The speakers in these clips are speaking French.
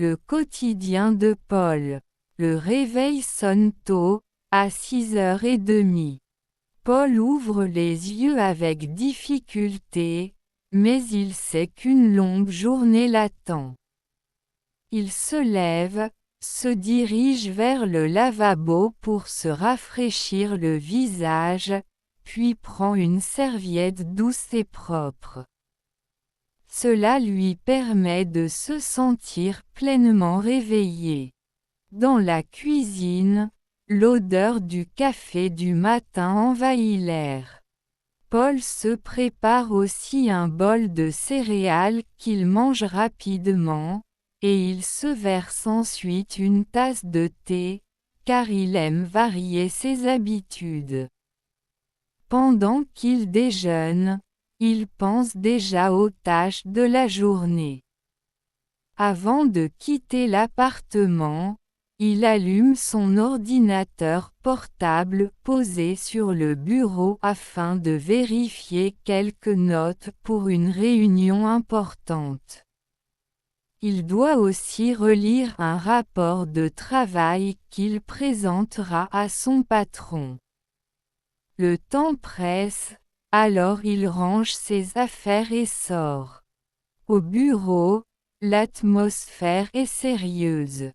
Le quotidien de Paul. Le réveil sonne tôt, à 6h30. Paul ouvre les yeux avec difficulté, mais il sait qu'une longue journée l'attend. Il se lève, se dirige vers le lavabo pour se rafraîchir le visage, puis prend une serviette douce et propre. Cela lui permet de se sentir pleinement réveillé. Dans la cuisine, l'odeur du café du matin envahit l'air. Paul se prépare aussi un bol de céréales qu'il mange rapidement, et il se verse ensuite une tasse de thé, car il aime varier ses habitudes. Pendant qu'il déjeune, il pense déjà aux tâches de la journée. Avant de quitter l'appartement, il allume son ordinateur portable posé sur le bureau afin de vérifier quelques notes pour une réunion importante. Il doit aussi relire un rapport de travail qu'il présentera à son patron. Le temps presse, alors il range ses affaires et sort. Au bureau, l'atmosphère est sérieuse.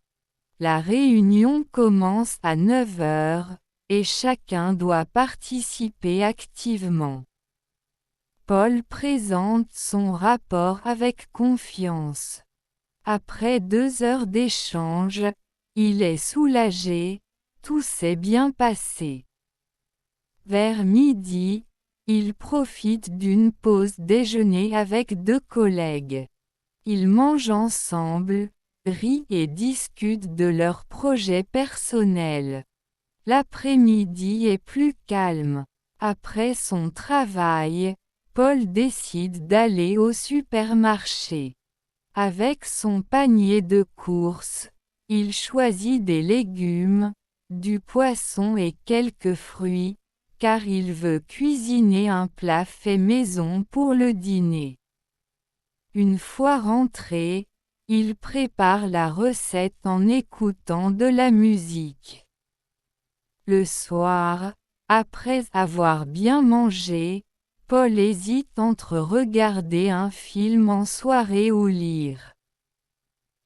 La réunion commence à 9h, et chacun doit participer activement. Paul présente son rapport avec confiance. Après 2 heures d'échange, il est soulagé, tout s'est bien passé. Vers midi, il profite d'une pause déjeuner avec 2 collègues. Ils mangent ensemble, rient et discutent de leurs projets personnels. L'après-midi est plus calme. Après son travail, Paul décide d'aller au supermarché. Avec son panier de courses, il choisit des légumes, du poisson et quelques fruits, car il veut cuisiner un plat fait maison pour le dîner. Une fois rentré, il prépare la recette en écoutant de la musique. Le soir, après avoir bien mangé, Paul hésite entre regarder un film en soirée ou lire.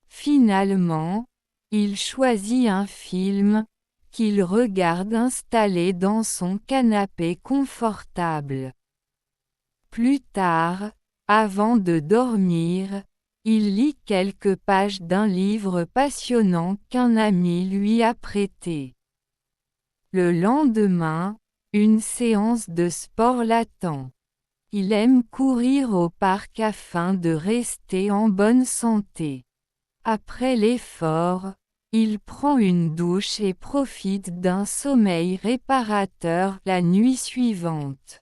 Finalement, il choisit un film, qu'il regarde installé dans son canapé confortable. Plus tard, avant de dormir, il lit quelques pages d'un livre passionnant qu'un ami lui a prêté. Le lendemain, une séance de sport l'attend. Il aime courir au parc afin de rester en bonne santé. Après l'effort, il prend une douche et profite d'un sommeil réparateur la nuit suivante.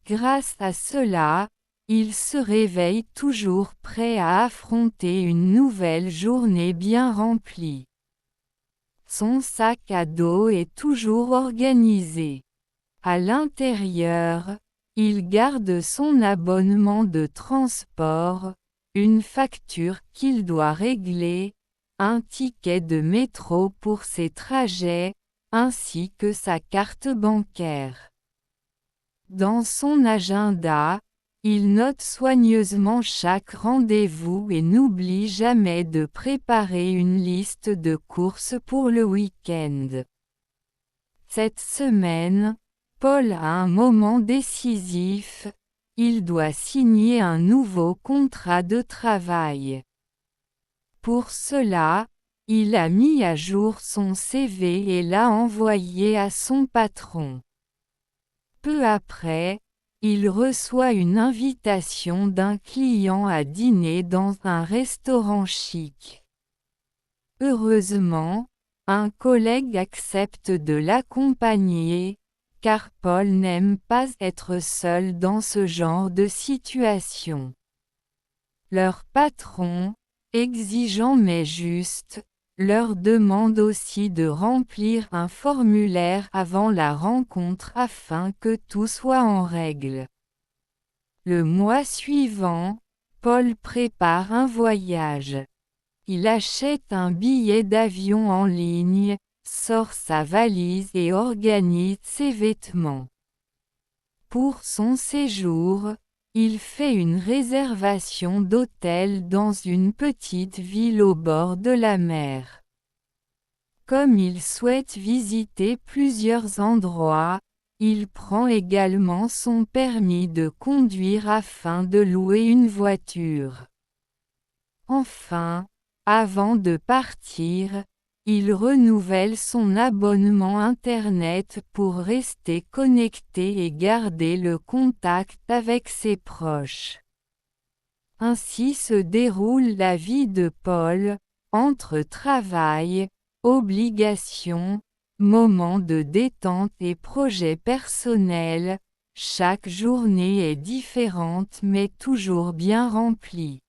Grâce à cela, il se réveille toujours prêt à affronter une nouvelle journée bien remplie. Son sac à dos est toujours organisé. À l'intérieur, il garde son abonnement de transport, une facture qu'il doit régler, un ticket de métro pour ses trajets, ainsi que sa carte bancaire. Dans son agenda, il note soigneusement chaque rendez-vous et n'oublie jamais de préparer une liste de courses pour le week-end. Cette semaine, Paul a un moment décisif, il doit signer un nouveau contrat de travail. Pour cela, il a mis à jour son CV et l'a envoyé à son patron. Peu après, il reçoit une invitation d'un client à dîner dans un restaurant chic. Heureusement, un collègue accepte de l'accompagner, car Paul n'aime pas être seul dans ce genre de situation. Leur patron, exigeant mais juste, leur demande aussi de remplir un formulaire avant la rencontre afin que tout soit en règle. Le mois suivant, Paul prépare un voyage. Il achète un billet d'avion en ligne, sort sa valise et organise ses vêtements. Pour son séjour, il fait une réservation d'hôtel dans une petite ville au bord de la mer. Comme il souhaite visiter plusieurs endroits, il prend également son permis de conduire afin de louer une voiture. Enfin, avant de partir, il renouvelle son abonnement Internet pour rester connecté et garder le contact avec ses proches. Ainsi se déroule la vie de Paul, entre travail, obligations, moments de détente et projets personnels. Chaque journée est différente mais toujours bien remplie.